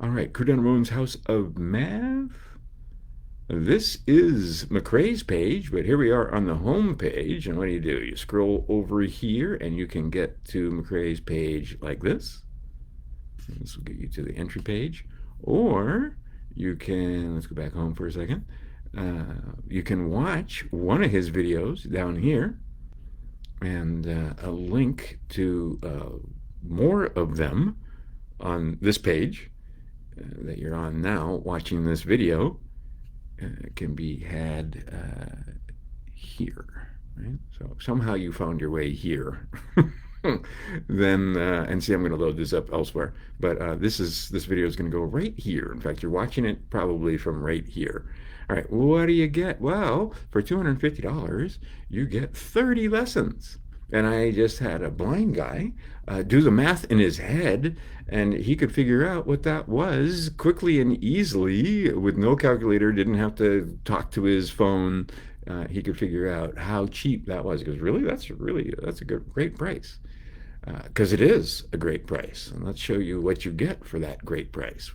All right, Cordell Ramon's House of Math. This is McCrae's page, but here we are on the home page. And what do? You scroll over here and you can get to McCrae's page like this. This will get you to the entry page. Or you can, let's go back home for a second. You can watch one of his videos down here and a link to more of them on this page that you're on now watching this video can be had here, right? So somehow you found your way here. Then and see, I'm going to load this up elsewhere, but this video is going to go right here. In fact, you're watching it probably from right here. All right, what do you get? Well, for $250, you get 30 lessons. And I just had a blind guy do the math in his head, and he could figure out what that was quickly and easily with no calculator, didn't have to talk to his phone. He could figure out how cheap that was. He goes, really? That's a great price. Because it is a great price. And let's show you what you get for that great price.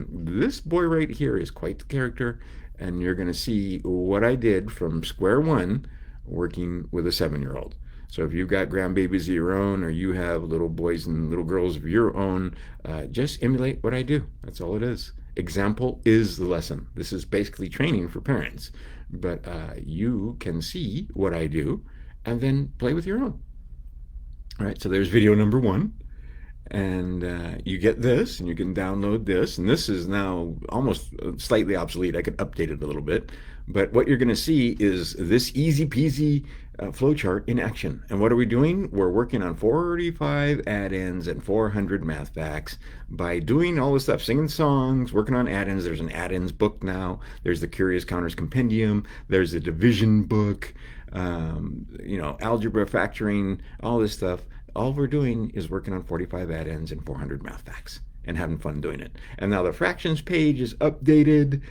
This boy right here is quite the character, and you're going to see what I did from square one working with a 7-year-old. So if you've got grandbabies of your own, or you have little boys and little girls of your own, just emulate what I do. That's all it is. Example is the lesson. This is basically training for parents. But you can see what I do and then play with your own. All right, so there's video number one. And you get this, and you can download this. And this is now almost slightly obsolete. I could update it a little bit. But what you're going to see is this easy peasy flowchart in action. And what are we doing? We're working on 45 add-ins and 400 math facts by doing all this stuff, singing songs, working on add-ins. There's an add-ins book now. There's the Curious Counters Compendium. There's a division book, algebra, factoring, all this stuff. All we're doing is working on 45 add-ins and 400 math facts and having fun doing it. And now the fractions page is updated.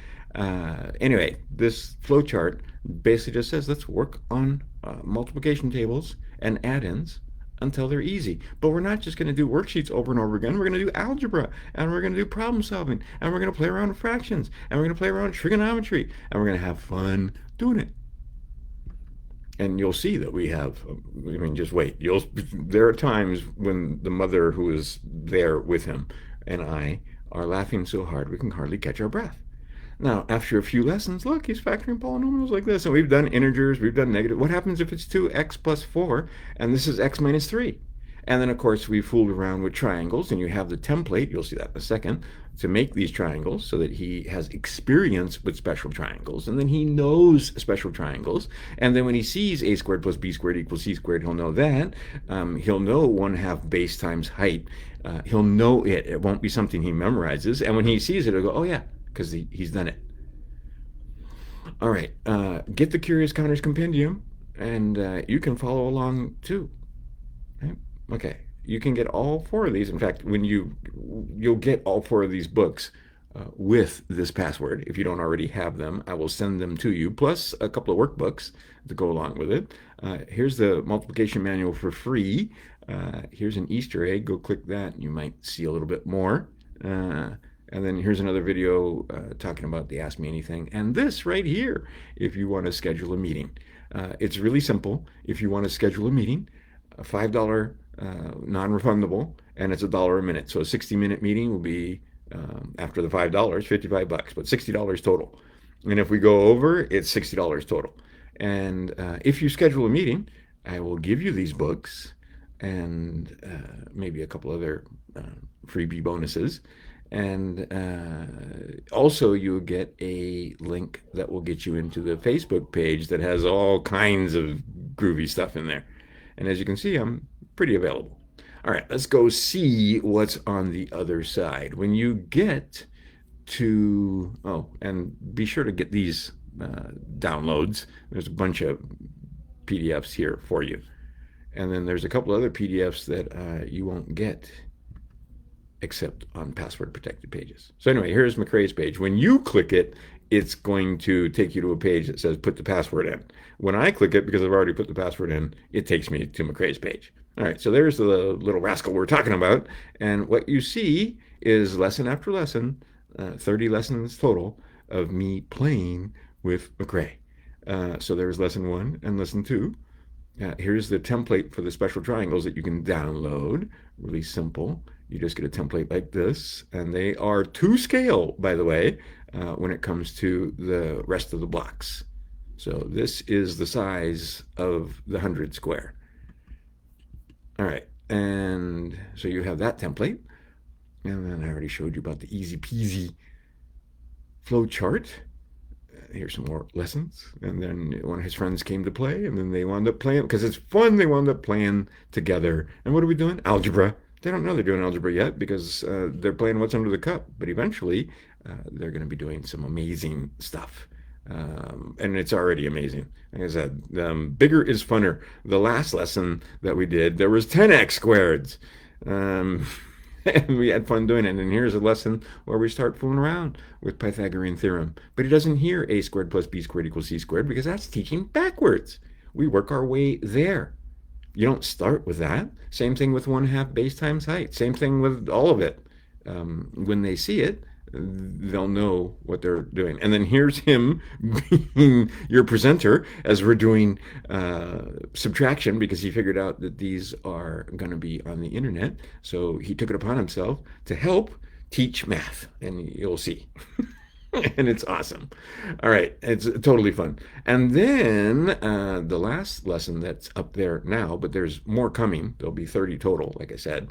Anyway, this flowchart basically just says let's work on multiplication tables and add-ins until they're easy. But we're not just going to do worksheets over and over again. We're going to do algebra, and we're going to do problem solving, and we're going to play around with fractions, and we're going to play around with trigonometry, and we're going to have fun doing it. And you'll see that we have, just wait. There are times when the mother who is there with him and I are laughing so hard we can hardly catch our breath. Now, after a few lessons, look, he's factoring polynomials like this. And we've done integers, we've done negative. What happens if it's 2x plus 4 and this is x minus 3? And then, of course, we fooled around with triangles, and you have the template, you'll see that in a second, to make these triangles so that he has experience with special triangles, and then he knows special triangles. And then when he sees a squared plus b squared equals c squared, he'll know that. He'll know 1/2 base times height. He'll know it. It won't be something he memorizes. And when he sees it, he'll go, oh, yeah, because he's done it. All right, get the Curious Counters Compendium, and you can follow along, too. Right? Okay, you can get all 4 of these. In fact, when you'll get all 4 of these books with this password. If you don't already have them, I will send them to you, plus a couple of workbooks to go along with it. Here's the multiplication manual for free. Here's an Easter egg. Go click that, and you might see a little bit more. And then here's another video talking about the Ask Me Anything. And this right here, if you want to schedule a meeting. It's really simple. If you want to schedule a meeting, a $5 non-refundable, and it's $1 a minute. So a 60-minute meeting will be, after the $5, $55, but $60 total. And if we go over, it's $60 total. And if you schedule a meeting, I will give you these books and maybe a couple other freebie bonuses. And also you'll get a link that will get you into the Facebook page that has all kinds of groovy stuff in there. And as you can see, I'm pretty available. All right, let's go see what's on the other side. When you get to, and be sure to get these downloads. There's a bunch of PDFs here for you. And then there's a couple other PDFs that you won't get except on password protected pages. So anyway, here's McCrae's page. When you click it, it's going to take you to a page that says put the password in. When I click it, because I've already put the password in, it takes me to McCrae's page. All right, so there's the little rascal we're talking about. And what you see is lesson after lesson, 30 lessons total of me playing with McCrae. So there's lesson one and lesson two. Here's the template for the special triangles that you can download. Really simple. You just get a template like this, and they are to scale, by the way, when it comes to the rest of the blocks. So this is the size of the 100 square. All right, and so you have that template. And then I already showed you about the easy peasy flow chart. Here's some more lessons. And then one of his friends came to play, and then they wound up playing, because it's fun, they wound up playing together. And what are we doing? Algebra. They don't know they're doing algebra yet because they're playing what's under the cup. But eventually, they're going to be doing some amazing stuff. And it's already amazing. Like I said, bigger is funner. The last lesson that we did, there was 10x squareds. And we had fun doing it. And here's a lesson where we start fooling around with Pythagorean theorem. But he doesn't hear a squared plus b squared equals c squared because that's teaching backwards. We work our way there. You don't start with that. Same thing with 1/2 base times height. Same thing with all of it. When they see it, they'll know what they're doing. And then here's him being your presenter as we're doing subtraction, because he figured out that these are going to be on the internet. So he took it upon himself to help teach math, and you'll see. And it's awesome. All right, it's totally fun. And then the last lesson that's up there now, but there's more coming, there'll be 30 total, like I said,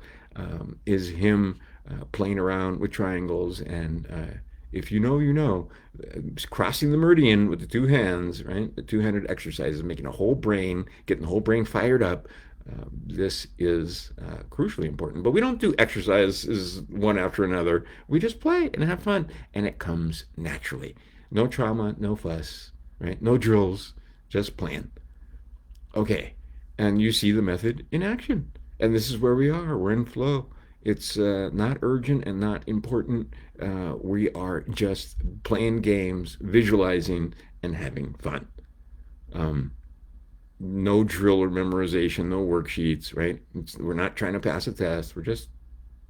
is him playing around with triangles. And if you know, you know, crossing the meridian with the two hands, right? The two-handed exercises, making a whole brain, getting the whole brain fired up. This is crucially important. But we don't do exercises one after another. We just play and have fun, and it comes naturally. No trauma, no fuss, right? No drills, just playing. Okay, and you see the method in action. And this is where we are. We're in flow. It's not urgent and not important. We are just playing games, visualizing, and having fun. No drill or memorization, no worksheets, right? We're not trying to pass a test. We're just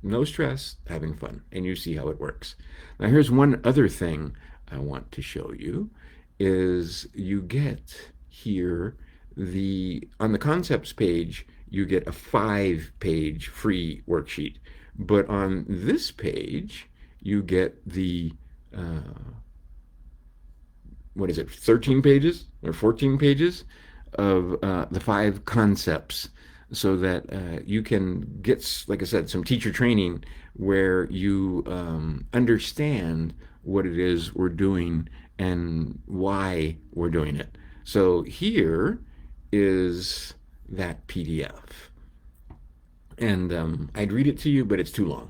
no stress, having fun. And you see how it works. Now, here's one other thing I want to show you is you get here on the concepts page, you get a 5-page free worksheet. But on this page, you get the, what is it, 13 pages or 14 pages of the 5 concepts, so that you can get, like I said, some teacher training where you understand what it is we're doing and why we're doing it. So here is that PDF. And I'd read it to you, but it's too long.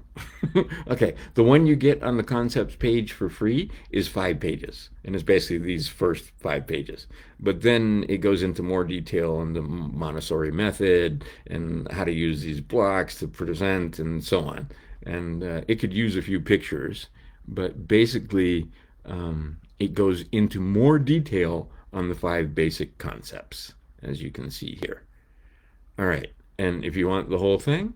Okay, the one you get on the concepts page for free is 5 pages, and it's basically these first 5 pages. But then it goes into more detail on the Montessori method and how to use these blocks to present and so on. And it could use a few pictures, but basically it goes into more detail on the 5 basic concepts, as you can see here. All right. And if you want the whole thing,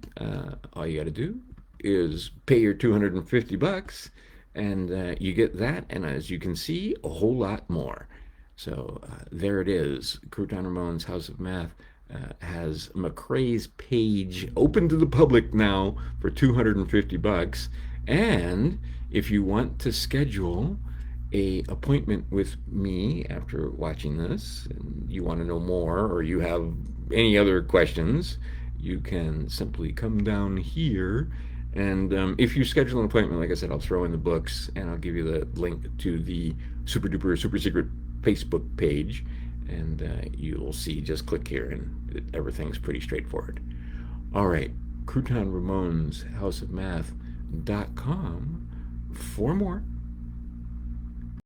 all you got to do is pay your $250, and you get that. And as you can see, a whole lot more. So there it is. Crouton Ramon's House of Math has McCrae's page open to the public now for $250. And if you want to schedule a appointment with me after watching this, and you want to know more, or you have any other questions, you can simply come down here. And if you schedule an appointment, like I said, I'll throw in the books, and I'll give you the link to the super duper super secret Facebook page, and you'll see, just click here and everything's pretty straightforward. All right, Crouton Ramon's House of Math.com for more.